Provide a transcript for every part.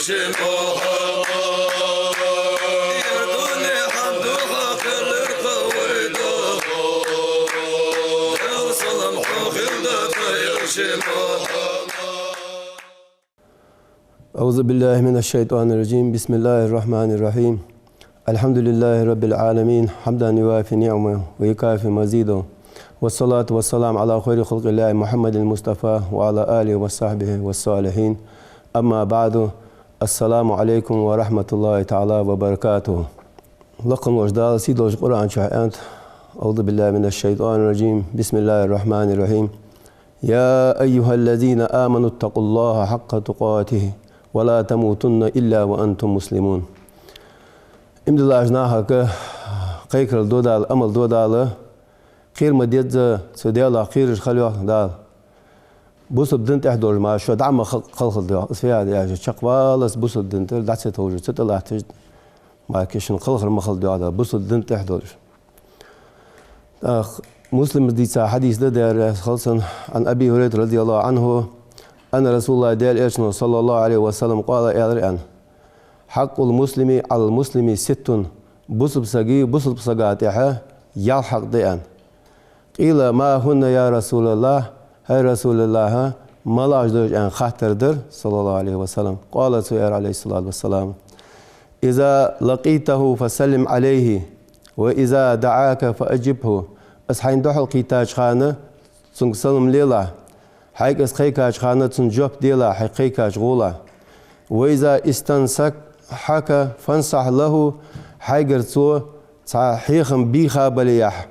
أعوذ بالله من الشيطان الرجيم. بسم الله الرحمن الرحيم. الحمد لله رب العالمين حمدا يوافي نعمه ويكافي مزيده، والصلاة والسلام على خير خلق الله محمد المصطفى وعلى آله وصحبه والصالحين. أما بعد، السلام عليكم ورحمة الله تعالى وبركاته. لقم وجدال سيدو القرآن شهيانت. أعوذ بالله من الشيطان الرجيم. بسم الله الرحمن الرحيم. يا أيها الذين آمنوا اتقوا الله حق تقاته ولا تموتن إلا وأنتم مسلمون. امدلا أجناها كيكر الدودال أمل دودال خير مديد سوديالا خير خليوه دال بوسب دنت احدور ما شو دعم خلق الدوا اسفيا يا شقبالس بوسب دنت دعسه توجد ستلا تج ما كيشن خلق المخل دوا بوسب دنت احدور مسلم دي حديث ده خلصا عن ابي هريره رضي الله عنه ان رسول الله دال صلى الله عليه وسلم قال يا حق المسلم على المسلم ست بوسب سقي بوسب سقاتها يلحق ديان. قيل ما هن يا رسول الله؟ هاي رسول الله ما لاجدوش أن خاطر در صلى الله عليه وسلم. قال سير عليه الصلاة والسلام: إذا لقيته فسلم عليه وإذا دعاك فأجبه. أصحين دحل قيتاج خانة سلم ليلا حيك أسخيكاج خانة جوب ديلا حيقيكاج غولا. وإذا استنسك حكى فانصح له حيقر سو صحيخم بيخا بليح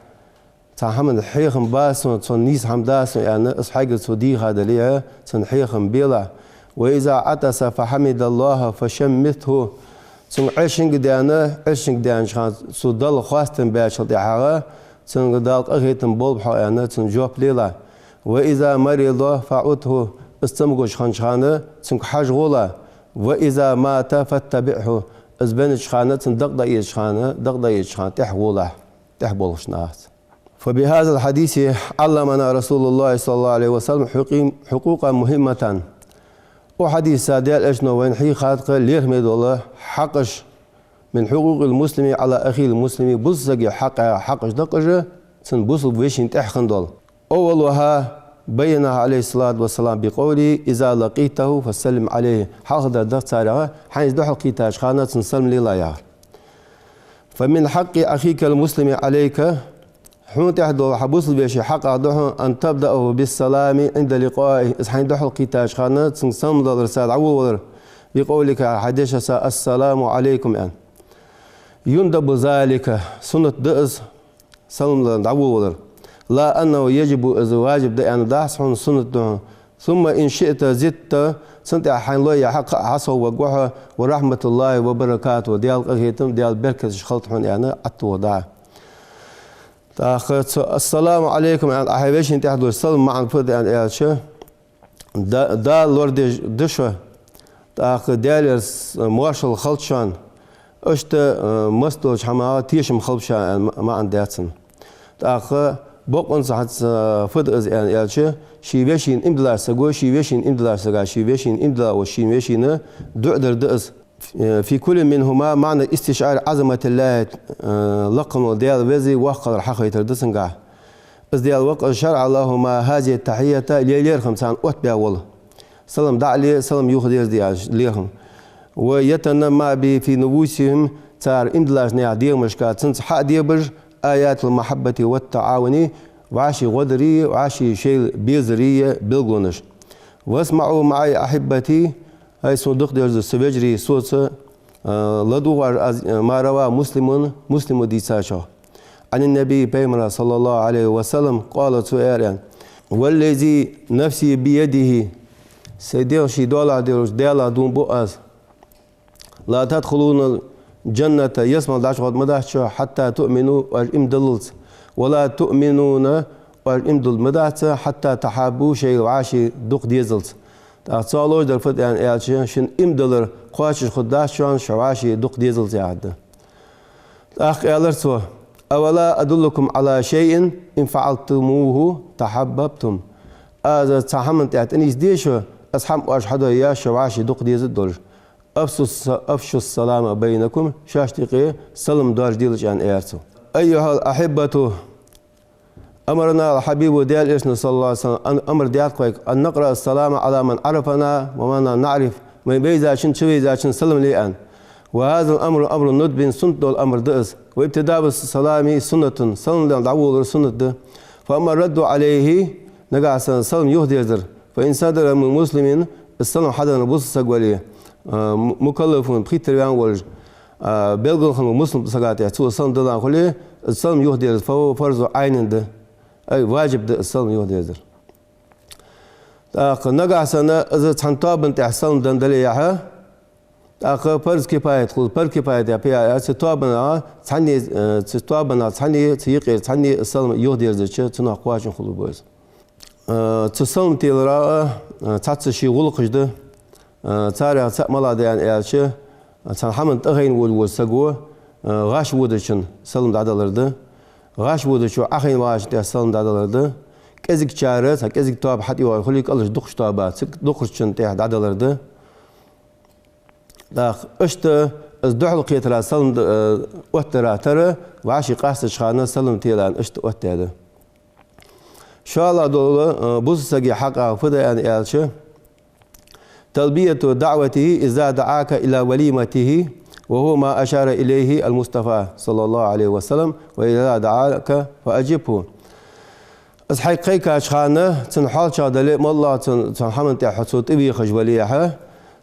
تحمل حيخم باسون تنيس حمداس يعني أصحاب سودي هذا ليه تنحيخم بيلا. وإذا عطس فحمد الله فشمته تن عشنق ديانا عشنق ديان شان سودال خواستن باشل ديحاغا تن قدال أغيتن بولبحا يعني تن جوب ليلا. وإذا مرض فعوته استمقوش خانشانه تن حجغولا. وإذا مات فاتبعه أزبنش خانه تن دقدايش خانه تحغولا تحبولش ناس. فبهذا الحديث علمنا رسول الله صلى الله عليه وسلم حقوقا مهمة. وحديث سادال اشنو وين حي خاتق ليرمد الله حقش من حقوق المسلم على أخي المسلم بصق حقش دقجة سنبص بوشين تحخندل. أولها بينها عليه الصلاة والسلام بقوله: إذا لقيته فسلم عليه. حاضر دق سارعة حيث دحل قيتاج خانة سنسلم لله. فمن حق أخيك المسلم عليك حون تحدو حبوس بيشي حق عدوه أن تبدأه بالسلام عند لقائه. إسحين دحل قيتاج خانة سنسلم للرسال عوور بقولك حديث السلام عليكم يعني. يندب ذلك سنة دأس سلم للعوور لا أنه يجب إذا واجب ده يعني دحسون سنة ده. ثم إن شئت زدت سنت حين لا يحق عصو وقوها ورحمة الله وبركاته ديال قهيتم ديال بركز خلطهم يعني أتوضع. تأخذ السلام عليكم يعني أحيوش أنت أحدو السلام مع الفرد يعني إيش دا لورد دشة. تأخذ ديال مواشل خلطشان أشت مستوج حما تيشم خلطشان ما عندياتن. تأخذ بقون صحت فرد يعني إيش شيوشين إمدلا سجوا شيوشين إمدلا سجا شيوشين إمدلا وشيوشين دعدر دأس. في كل منهما معنى استشعار عظمة الله لقم ديال وزي وقر الحق يتردسنجا. إذ ديال وقر شرع اللهما هذه التحية ليلير خمسان أتبع والله. سلام دعلي سلام يخدير ديال ليهم. ويتنمى بي في نفوسهم تار إمدلاج نيع دير مشكات سنس حق ديبر آيات المحبة والتعاون وعاشي غدري وعاشي شيء بيزرية بالغونش. واسمعوا معي أحبتي هاي صندوق ديال السبجري صوت لدوار ما روى مسلم ديساشا عن النبي بيمرا صلى الله عليه وسلم قال سؤالا: والذي نفسي بيده سيدير شي دولار دون بؤس لا تدخلون الجنة يسمع داشغد مدهش حتى تؤمنوا والإمدلت ولا تؤمنون والإمدل مدهت حتى تحابوا شيء وعاشي دوق ديزلت. تأصالوج در فت يعني إيش شن إمدلر قاشش خداش شان شواشي دوق ديزل زيادة. أخ إلرسوا أولا أدلكم على شيء إن فعلتموه تحببتم. هذا تحمل تعتنيس ديشة أصحاب أشهد يا شواشي دوق ديزل دول. أفشوا السلام بينكم شاشتقي سلم دار ديلج عن إيرتو أيها الأحبة أمرنا الحبيب ديال إرشنا صلى الله عليه وسلم أمر ديال كويك أن نقرأ السلام على من عرفنا ومن نعرف ما بيزا شن شوي إذا شن سلم لي أن وهذا الأمر أمر ندب سنة الأمر دأس وابتداء بالسلام سنة سلم دعوة سنة فأما الرد عليه نقع سلم يهدر فإن صدر من مسلم السلم حدا نبص سقوليه مكلف بخيتر يان ولج بلغ خم مسلم سقاطع تو السلم دلان خليه السلم يهدر فهو فرض عين ده أي واجب ده السلم يهدر نقع سنة إذا تحنطاب بنت السلم دندليها فرض كفاية خل فرض كفاية يا بيا ستوابنا تحني تيقير تحني السلم يهدر ذا شيء تنا قواش خلو بوز تسلم تيلرا تاتشي غلقش ده تاريخ ملا ده يعني إيش تنحمل تغين والسجوا غاش ودشن سلم دادلرده غاش ودشوا أخين واش ده سلم دادلرده كذيك شارت كذيك تواب حتى يخليك الله دخش توابات دخشن تاه دادلرده داخ أشت الدحل قيتلا سلم وترى ترى وعشي قاس شخانة سلم تيلان أشت وتهذا شاء الله دول بوس سجي حقا فدا يعني إيش تلبية دعوته إذا دعاك إلى وليمته وهو ما أشار إليه المصطفى صلى الله عليه وسلم وإذا دعاك فأجبه أصحيقك أشخانة تنحال شادلي مالله تنحمن تحصوت إبي خجوليها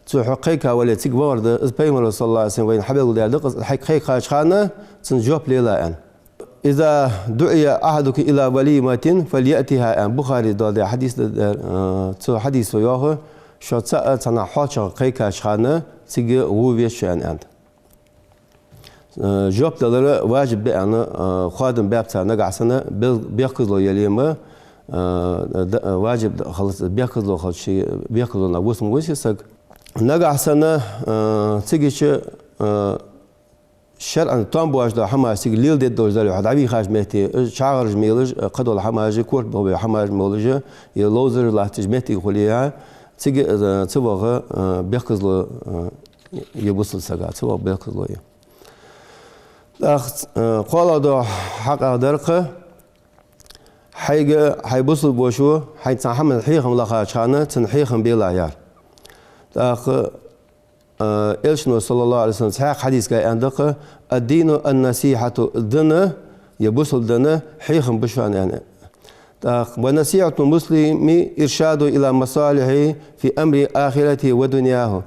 تحقيك ولا تكبر ده بيمر صلى الله عليه وسلم وين حبيب ده أصحيقك أشخانة تنجوب ليلا أن إذا دعي أحدك إلى وليمة فليأتها أن بخاري ده حديث حديث وياه شو تنا حاجة قيكا شخانة تيجي وويش عن أنت جواب دلنا واجب بأن خادم بابتها نقع سنة بيأخذ يليما واجب خلص بيأخذ خلص شيء بيأخذ نبوس موسيسك نقع سنة تيجي شيء شرعا تنبواج ده حماس تيجي ليل ديد دوز ده حد عبي خارج مهتي شعر جميلج قدول حماس كورت بوي حماس مولج يلوزر لا تجمتي خليها تيجي تبغى بيأخذ له يبصل سجاد تبغى بيأخذ له قال ده حق درقة حيبصل بوشو حيتحمل حيخم لخا شانة تنحيخم بلا يار إلشنو صلى الله عليه وسلم صحيح حديث جاي عندك الدين النصيحة الدنا يبصل دنا حيخم بشوان يعني ونصيحة المسلم إرشاده إلى مصالحه في أمر آخرته ودنياه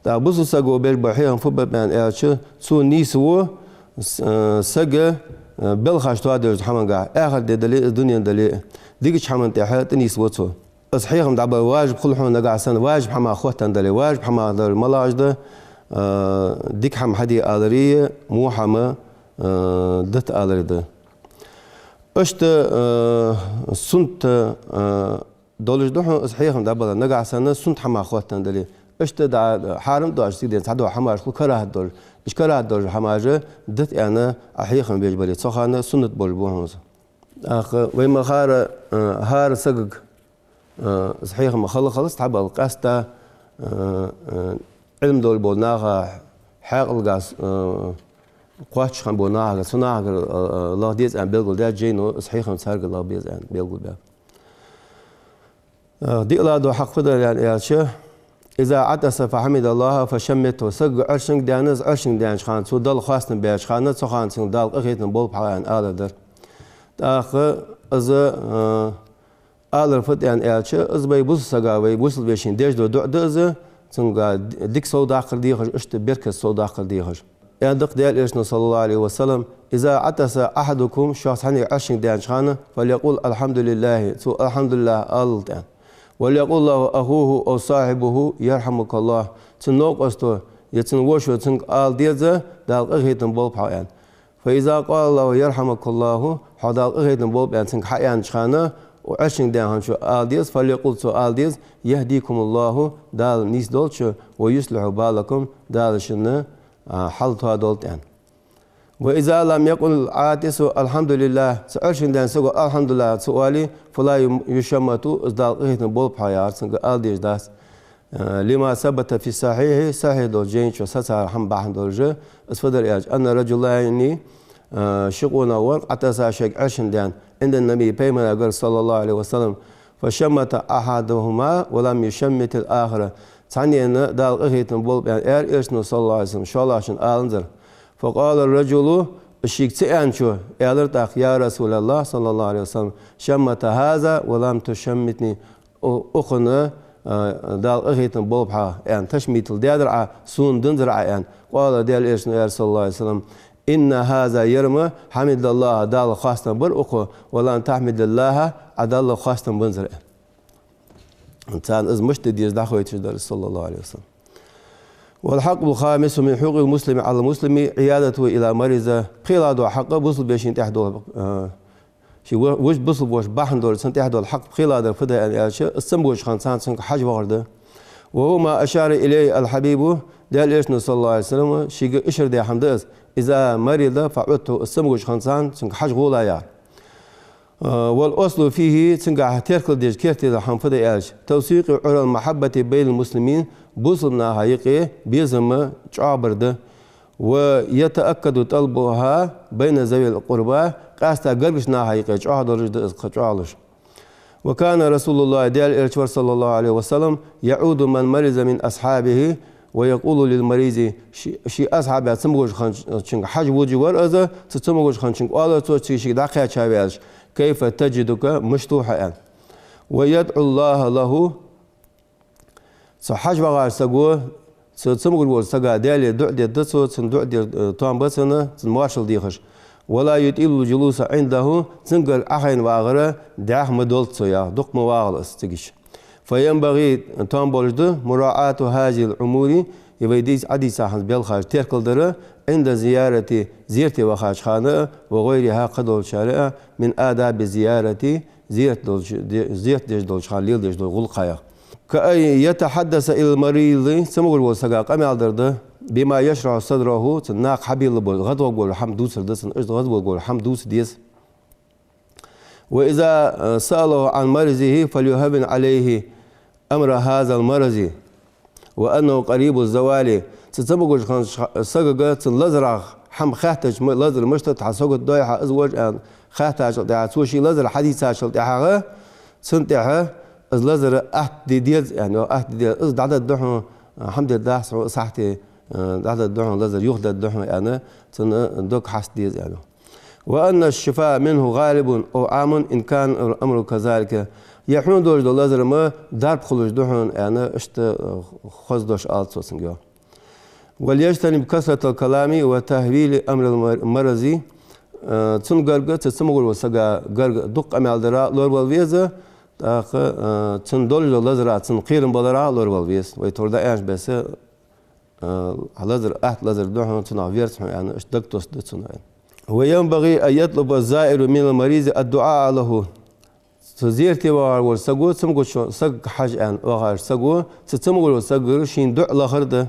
بصل سجوا بالبحيهم فبمان إيش سو نيسو سجى بالخاش توادر حمانجا آخر دليل الدنيا دليل ديك حمان تحت نيسوتو صحيحهم دعبا واجب كل حون نقع سنة واجب حما خوتن دليل واجب حما دل ملاج ده ديك حم حدي آلرية مو حما دت آلري ده أشت سنت دولج ده صحيحهم دعبا نقع سنة سنت حما خوتن دليل أشت دع حارم داش سيدين سعدو حما شكل كره دول إيش كره دول حماجة دت أنا أحيخم بيجبري صخانة سنة بالبوهنز ويما هار سجق صحيحهم خلص تعب القاستا علم دول بوناها حق القاس قواتش خم بوناها صناعة الله ديز أن بيلقول ده جينو صحيحهم سارق الله بيز أن بيلقول ده دي لا دو حق فضل يعني يا شيخ إذا عطس فحمد الله فشمت وسق عرشن دانز عرشن دانش خان سو دل خاصن بيش خان سو خان سن دال أخيتن بول بحان آل در تأخ إذا آل فت يعني إيش إذا بيبوس سجا بيبوس بيشين ديش دو دز سنجا ديك سود آخر ديخش إشت بيرك سود آخر ديخش يعني دق ديال إيشنا صلى الله عليه وسلم إذا عطس أحدكم شخص حني عرشن دانش خان فليقول الحمد لله سو الحمد لله آل يعني وليقول له أخوه أو صاحبه يرحمك الله تنوق أستو يتنوشو تنق آل ديزة دال أخيتن بول بحيان فإذا قال الله يرحمك الله حدال أخيتن بول بحيان تنق حيان شخانة وعشن ديان شو آل ديز فليقول سو آل ديز يهديكم الله دال نيس دولشو ويصلح بالكم دال شنة حلتها دولتان وإذا لم يقل عاتس الحمد لله سأرشن دان سو الحمد لله سؤالي فلا يشمتو إزدال إهتن بول بحيار سنق آل ديز داس لما ثبت في صحيح صحيح دول جين شو ساسا هم بعد دولجة أسفدر إيش أن رجلين شقونا ورق أتسا شق عشن دان عند النبي بيمنا قال صلى الله عليه وسلم فشمت أحدهما ولم يشمت الآخر ثانيا دال أخيت بول بان إيرشنا صلى الله عليه وسلم شو الله عشان أنظر فقال الرجل الشيك تأنشو إعلرتك يا رسول الله صلى الله عليه وسلم شمت هذا ولم تشمتني أخنا دال أخيتن بوبها يعني تشميت الدادرعة سون دندرعة يعني قال دال إيرشنا يا رسول الله عليه وسلم إن هذا يرمى حمد الله دال خاصة برأخو ولن تحمد الله عدال خاصة بنزر إنسان إذ مشتد يزدحو يتشدر صلى الله عليه وسلم والحق الخامس من حقوق المسلم على المسلم عيادته إلى مريض قيل حق بوصل بيشين تحدو شي وش بوصل وش بحن دول سنت تحدو الحق قيل فدا يعني السمبوش خانسان سنك حاج ورده وهو ما أشار إليه الحبيب دال إيش صلى الله عليه وسلم شيء إشر دي حمدس إذا مريض فعدته السمبوش خانسان سنك حاج غولا يا والأصل فيه سنك تركل ديج كيرتي حنفدا إيش توثيق عرى المحبة بين المسلمين بوصلنا حقيقي بيزم شعبرده ويتأكد طلبها بين ذوي القربى قاستا قرقشنا حقيقي شعالش وكان رسول الله ديال إرشور صلى الله عليه وسلم يعود من مرض من أصحابه ويقول للمريض شي أصحابه تسمغوش خانشنك حج وجي ورأزة تسمغوش خانشنك أولا توشي داقيا شابيش كيف تجدك مشتوحا ويدعو الله له صحاج بغار سقو سمغول بول سقا دالي دع دي دسو دع دي طعم بسنة مواصل ديخش ولا يطيل الجلوس عنده سنقل أخين واغرة داح مدولت سويا دق مواغل استقش فينبغي طعم بولجده مراعاة هذه الأمور يبيديس عدي ساحن بالخارج تركل دره عند زيارة وخارج خانة وغيرها قدول شارع من آداب زيارة زيارة دول شخاليل دول غلقايا كأي يتحدث إلى المريض سمغل وسقا قام يالدرده بما يشرح صدره تناق حبيل بول غدوة بول حمدوس دسن غدوة بول حمدوس ديس وإذا سأله عن مرضه فليهبن عليه أمر هذا المرض وأنه قريب الزوال تسمغل سقا تنلزرع حم خاتج لزر مشتت حسوق الضيحة أزوج أن خاتج تعسوشي لزر حديثة شلتها سنتها از لازر أحد ديال يعني أحد ديال از عدد دحون حمد الله صحتي عدد دحون لازر يخدد دحون يعني تن دوك حس ديال يعني وأن الشفاء منه غالب أو عام إن كان الأمر كذلك يحون دوش دو لازر ما ضرب خلوش دحون يعني اشت خزدوش آلت سوسنجو وليجتنب كثرة الكلام وتهويل أمر المرضي تن قرقة تسمغل وسقا قرقة دق أمال درا لور والفيزة تندول لازر تنقيرن بلرا لور والفيز ويتوردا إيش بس لازر أحد لازر دحون تنافيرت يعني اش دكتوس دتسون وينبغي أن يطلب الزائر من المريض الدعاء له تزيرتي وغار سقو تسمغل سق حاج أن وغار سقو تسمغل سقو شين دع لخرده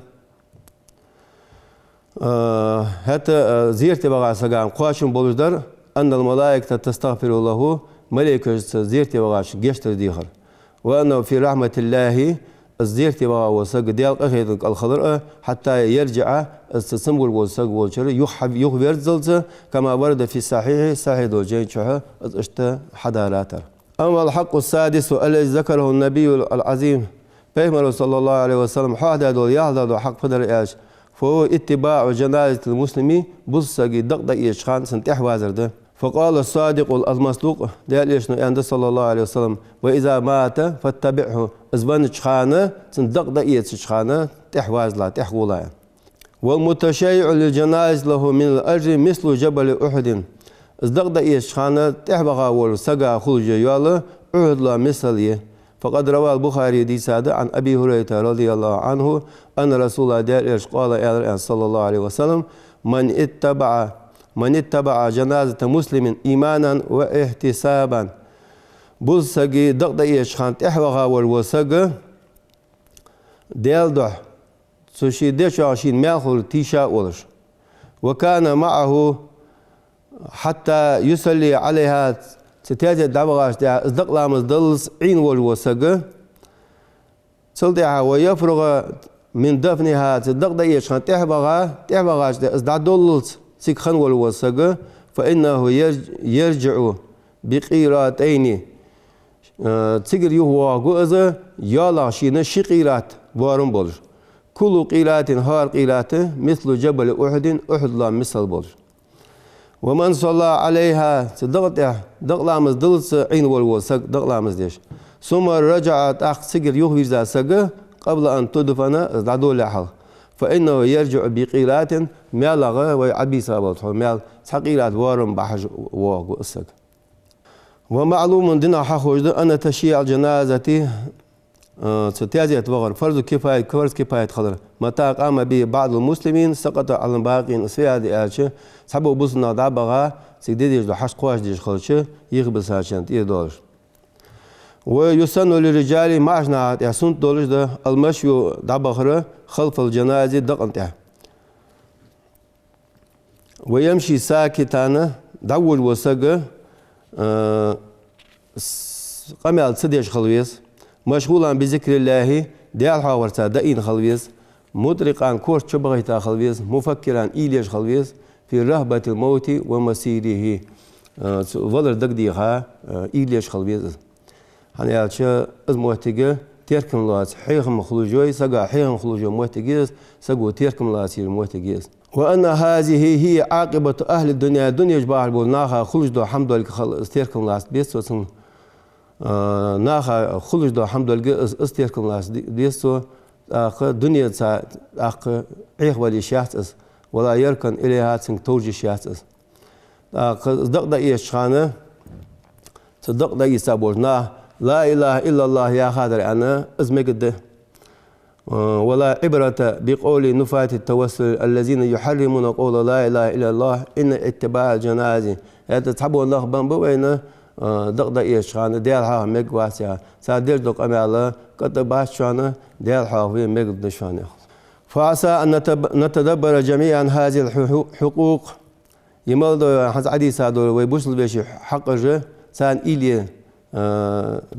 حتى زيرتي وغار سقان قاشم بولجدر أن الملائكة تستغفر له ملائكة زيرتي وغاش جشتر ديخر وأنه في رحمة الله الزيرتي وغاش ديال أخيط الخضر حتى يرجع السمول وسق وشر يخبر زلزة كما ورد في صحيح دوجين شها اشت حضاراتر. أما الحق السادس الذي ذكره النبي العظيم بيغمر صلى الله عليه وسلم حاضر دول يحضر حق فدر إيش فهو اتباع جنازة المسلمين بصقي دق يشخان سنتح وازر ده فقال الصادق المصدوق ديال إيش عند صلى الله عليه وسلم وإذا مات فاتبعه أزبان شخانة سندق يشخانة تحواز لا تحولا والمتشيع للجنائز له من الأجر مثل جبل أحد ازدق يشخانة تحبغا والسقا خلج يالا أحد لا مثليه فقد روى البخاري دي سادة عن أبي هريرة رضي الله عنه أن رسول الله ديال إيش قال صلى الله عليه وسلم من اتبع جنازة مسلم إيمانا واحتسابا بلسقي دق يشخان تحوغا والوسق ديال دح سوشي ديش عشين ماخل تيشا ولش وكان معه حتى يصلي عليها ستاجد دعوغاش دع ازدق لامز دلس عين والوسق صلتها ويفرغ من دفنها تصدق إيش خن تحبغاش ازداد دولت سيك خن والوسق فإنه يرجع بقيراتين تيجر يهوا جوزة يلا شينا شقيرات وارم بولج كل قيرات هار قيرات مثل جبل أحد لا مثل بولج ومن صلى عليها صدقتها دقلامز دلس عين والوسق دقلامز ديش ثم رجعت أخ سجر يهوي ذا سجى قبل أن تدفن ازدادوا لحظ فإنه يرجع بقيرات مالغة ويعبي سابط مال سقيرات وارم بحج واقو السق ومعلوم دنا حخوج أن تشييع الجنازة ستازية وغر فرض كفاية خضر متى قام به بعض المسلمين سقط على الباقين سيادة آلشة سبب بصنا دابغا سيديش دو حش قواش ديش خلشة يخبس هاشان دولش ويسن للرجال معشنا يحسن دولش ده المشي دابغرة خلف الجنازة دقنتها ويمشي ساكتانا دول وسق قمال سديش خلويس مشغولا بذكر الله ديال حاورتا دائين خلويس مدركا كورت شبغيتا خلويس مفكرا إليش خلويس في رهبة الموت ومسيره ولر دقديها إليش خلويس هنيالشا الموتيجة تيركم لاس حيهم خلوجوي سقا حيهم خلوجو موتيجيس سقو تيركم لاسير موتيجيس وأن هذه هي عاقبة أهل الدنيا الدنيا جبار بولناها خلوج دو حمد لله استيركم لاس بيستو ناخا خلوج دو حمد لله استيركم لاس بيستو دنيا تا عيخ ولي شاتس ولا يركن إليها تنك توجي شاتس صدق دا إيشخانة صدق دا يسابورنا لا إله إلا الله يا خادر أنا أزمك ولا عبرة بقول نفاة التوسل الذين يحرمون قول لا إله إلا الله إن اتباع الجنازة يتتحبوا الله بمبوين دقدا إيشخان ديالها ميق واسعة سادير دق أمي قد باشوانا ديالها في ميق دشوانا فعسى أن نتدبر جميعا هذه الحقوق يمالدو حز عدي سادو ويبوصل بيشي حق جه سان إلي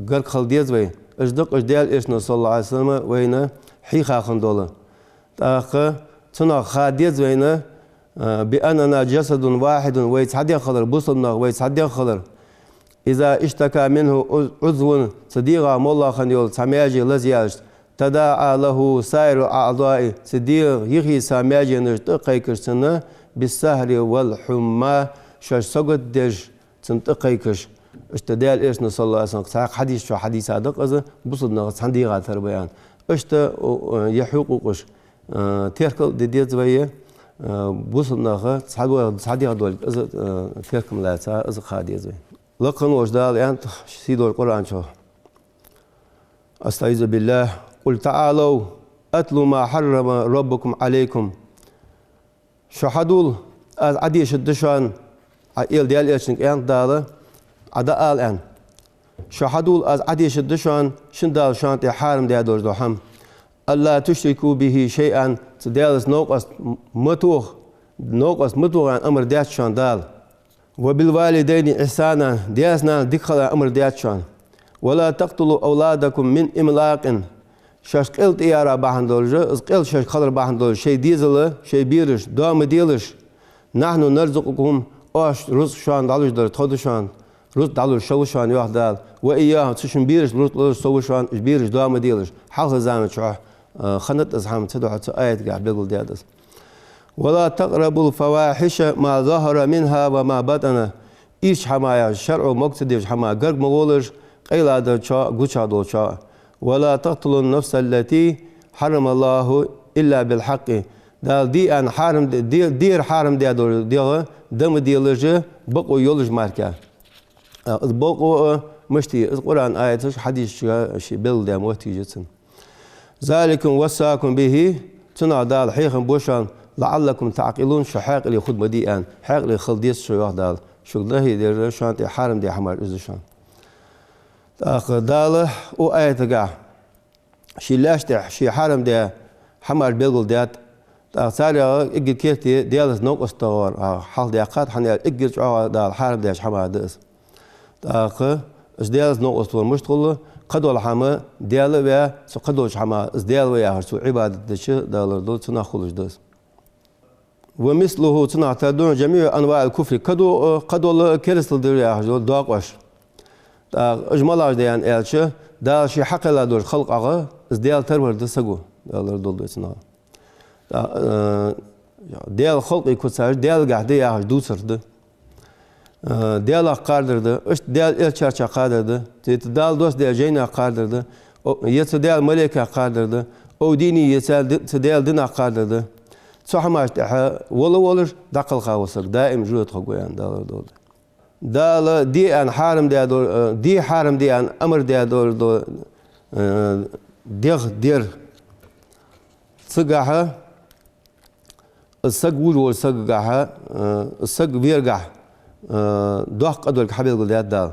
قرق خلديز وي اجدق اجديال إيشنا صلى الله عليه وسلم وينا حيخا خندولا تاخ تنا خاديز وينا بأننا جسد واحد ويتحدي خضر بوصلنا ويتحدي خضر إذا اشتكى منه عضو صديقا مولا خنيول سامياجي لزياج تداعى له سائر أعضاء صديق يخي سامياجي نجتقي كرسنا بالسهر والحمى شاش سقط دج تنتقي كش اشتدال إيش نصلى الله عليه وسلم ساق حديث شو حديث صادق إذا بوصلنا صنديقة تربيان اشت يحقوقش تيركل ديت ويا بوصلنا صنديقة دول إذا تيركم لا تا إذا خاديز ويا لقن وجدال يعني سيدو القرآن شو أستعيذ بالله قل تعالوا أتلوا ما حرم ربكم عليكم شهدوا عديش الدشان عيل ديال إيشنك يعني داله عدا الآن شهدوا عديش الدشان شندال شانتي حارم ديال دور دوحم ألا تشركوا به شيئا تدالس نوقس متوخ عن أمر ديال شاندال وبالوالدين إحسانا دياسنا دخل أمر ديال شان ولا تقتلوا أولادكم من إملاق شاش قلت إيارا باحن دولجة قلت شاش خضر باحن دولجة شي ديزل شي بيرش دوام ديلش نحن نرزقكم أش رزق شان دالوش در تود شان رزق دالوش شو شان يوحد دال وإياه تشن بيرش رزق سو شان بيرش دوام ديلش حق زامن شو خنت أزحام تدعو آيات قاعد بيقول ديادس ولا تقربوا الفواحش ما ظهر منها وما بطن إيش حمايا شرع مقتدر حما قرق مغولش قيل هذا قوشا دوشا ولا تقتلوا النفس التي حرم الله إلا بالحق دال دي أن حرم دير حرم ديال دم ديالج بقوا يولج ماركا بقوا مشتي القرآن آية حديث شي بيل دام وتيجتن ذلك وصاكم به تنا دال حيخم بوشان لعلكم تعقلون شو حاق اللي خد مديئان حاق اللي خلديس شو يوحدال شو ده دير شانتي حرم دي حمار إزشان داله وآية قاع شي لاشتح شي حرم دي حمار بيقول ديات سارع إجي كيرتي ديالس نوق استوار حال ديقات حنيال إجي جوا دال حرم ديش حمار ديس ديال نقص طول مشتغل قدول حما ديال ويا سو قدوش حما ديال ويا هرسو عبادة دش دالر دول تنا خلوش دس ومثله تنا تدون جميع أنواع الكفر قدول كرسل دريا هرسو داقوش إجمالاش ديان إلش دا شي حق لا دور خلق أغا ديال ترور دسقو دالر دول تنا ديال خلق يكون ساج ديال قاعد يا هرس دوسر ده ديال قادرده اش ديال الچارچا قادرده تيت دال دوست ديال جينا قادرده يت ديال ملكه قادرده او ديني يسال ديال دنا قادرده صح ما ولا دقل خاوسر دائم جوت خويان دال دي ان حارم دي حارم دي ان امر دول دير صقعها السق وجو صقعها السق بيرجع دوح قدر كحبيل قل دال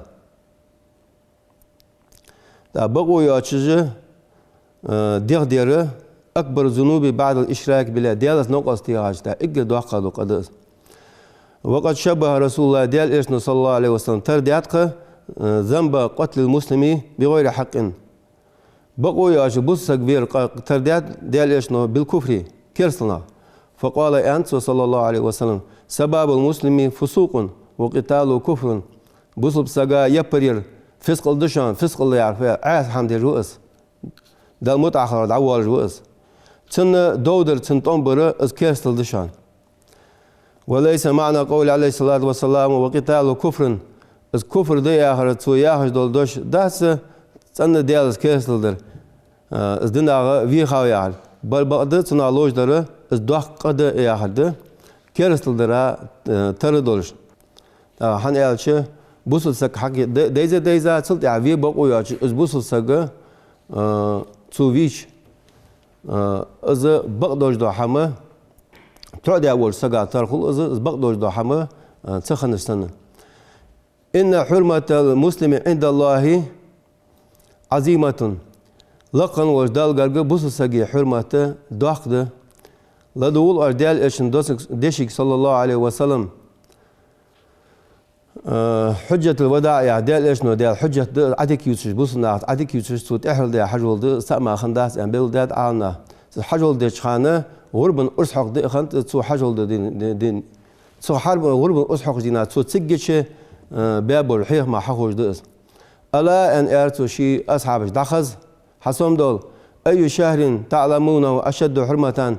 دا بقوا ياتشج دير أكبر ذنوب بعد الإشراك بالله ديالس نقص تياج دا إجل دوح قدر قدس وقد شبه رسول الله ديال إرسنا صلى الله عليه وسلم تردياتك ذنب قتل المسلم بغير حق بقوا ياتش بص كبير ترديات ديال إرسنا بالكفر كرسلنا فقال أنت صلى الله عليه وسلم سبب المسلم فسوق وقتاله كفر بوصل بسجا يبرير فسق الدشان فسق اللي يعرفه عاد حمد الرؤس ده المتأخر دعوة الرؤس تن دودر تن تنبر از كيرست الدشان وليس معنى قول عليه الصلاة والسلام وقتاله كفر از كفر ده آخر تو ياهش دول دوش داس تن ديال از كيرست الدر از دنا في خاوي عال بل بعد تنا لوج دره از دوخ قد آخر ده كيرست الدر تر دولش هن يالش بوصل سك حق ديزا صلت عفيه بقوا يالش از بوصل سك توفيش از بقدوش دو حما تعد أول سجع ترخل از بقدوش دو حما تخن السنة إن حرمة المسلم عند الله عظيمة لقن وجدال قرق بوصل سجى حرمة داخل لدول أردال إيشن دشيك صلى الله عليه وسلم حجة الوداع يا ديال إيش نو ديال حجة عديك يوتش بوسنا عديك يوتش توت إحرل ديال حجول ده سما خنداس أم بيل ديال عنا حجول ده خانة غربن أرسحق ده خانت تو حجول ده دين تو حرب غربن أرسحق دينا تو تسجش باب الحيح ما حقوش ده ألا أن أرتو شيء أصحاب دخز حسام دول أي شهر تعلمونه أشد حرمة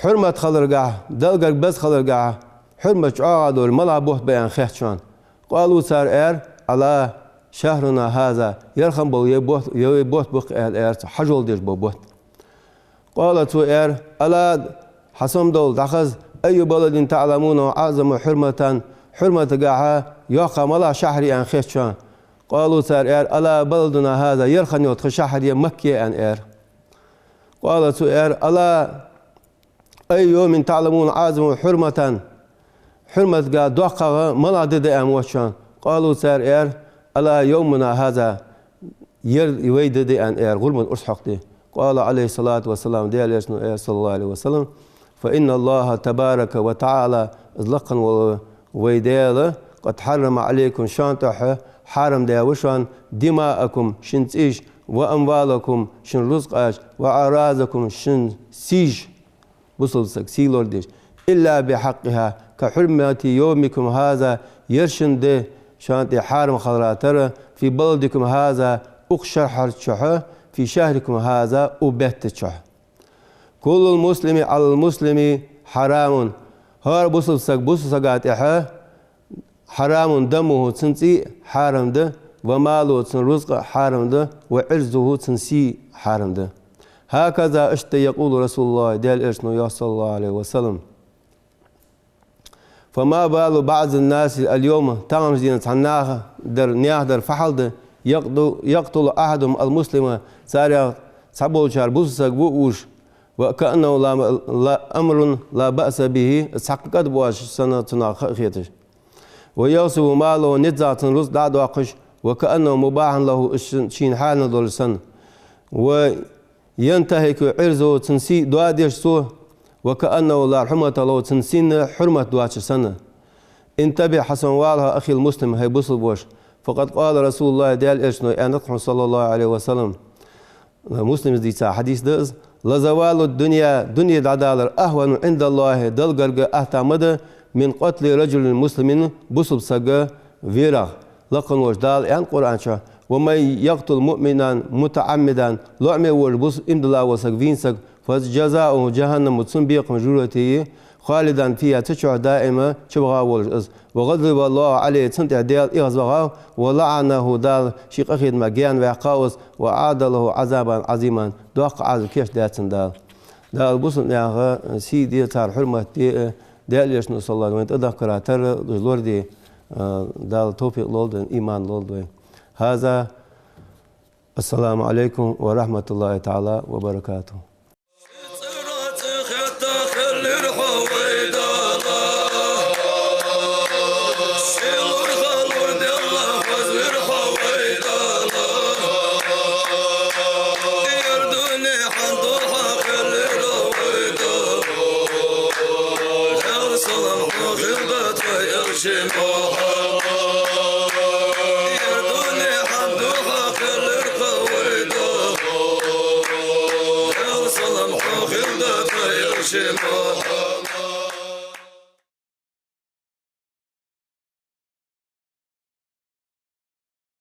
حرمة خلرجع دلقك بس خلرجع حرمة عادول ملا بوت بيان خيشان قالوا سار على شهرنا هذا يرخم بو يبوت بق حجول دير بوت قالت على حسم دول دخز أي بلد تعلمون أعظم حرمة قاعة يقام ملا شهر أن خيشان قالوا سار على بلدنا هذا يرخن يدخل شهر مكة أن قالت على أي يوم تعلمون أعظم حرمة قاد دوقة ملا دد أموشان قالوا سار على يومنا هذا يويد دد أن غرب أرسحق دي قال عليه الصلاة والسلام ديال صلى الله عليه وسلم فإن الله تبارك وتعالى أزلقا ويديال قد حرم عليكم شانتح حرم داوشان دماءكم شنتيش وأموالكم شن رزقاش وأعراضكم شن سيج بصلسك سيلور ديش إلا بحقها كحرمة يومكم هذا يرشن شانتي حارم خضراتر في بلدكم هذا أقشر حرشح في شهركم هذا أبتشح كل المسلم على المسلم حرام هار بصلسك حرام دمه تنسي حرام ده وماله تنرزق حرام ده وعرضه تنسي حرام ده هكذا يقول رسول الله ديال إرسنو صلى الله عليه وسلم فما بال بعض الناس اليوم تنجزين تناها در فحل يقتل أحدهم المسلم سارع سبول شهر بوسك بوش وكأنه لا أمر لا بأس به سقط بواش سنة تناخيتش ويوصف ماله نزعة رز دعد وقش وكأنه مباح له شين حال دول سنة وينتهك عرضه تنسي دواديش سوه وكأنه لا حرمة له تنسين حرمة دواتش سنة انتبه حسن والها أخي المسلم هي بوصل بوش فقد قال رسول الله دال إرشنو أنكم صلى الله عليه وسلم مسلم ديتا حديث دز لزوال الدنيا دنيا العدالة أهون عند الله دلقرق أهتمد من قتل رجل مسلم بصب سجى فيرا لقن وجدال أن قرآن شا ومن يقتل مؤمنا متعمدا لعمه والبص إمد الله وسقفين سق فجزاؤه جهنم تسنبيق مجرورته خالدا فيها تشعر دائما شبغا والجز وغضب الله عليه تنتع ديال إغزبغا ولعنه دال شيق أخيد مجان وعقاوس وعاد له عذابا عظيما دوق عز كيش داتن دال بصن ياغا سيدي تار حرمة دال يشنو صلى الله عليه وسلم تذكر تر دجلور دي دال توفيق لولد إيمان لولد هذا السلام عليكم ورحمة الله تعالى وبركاته. Shema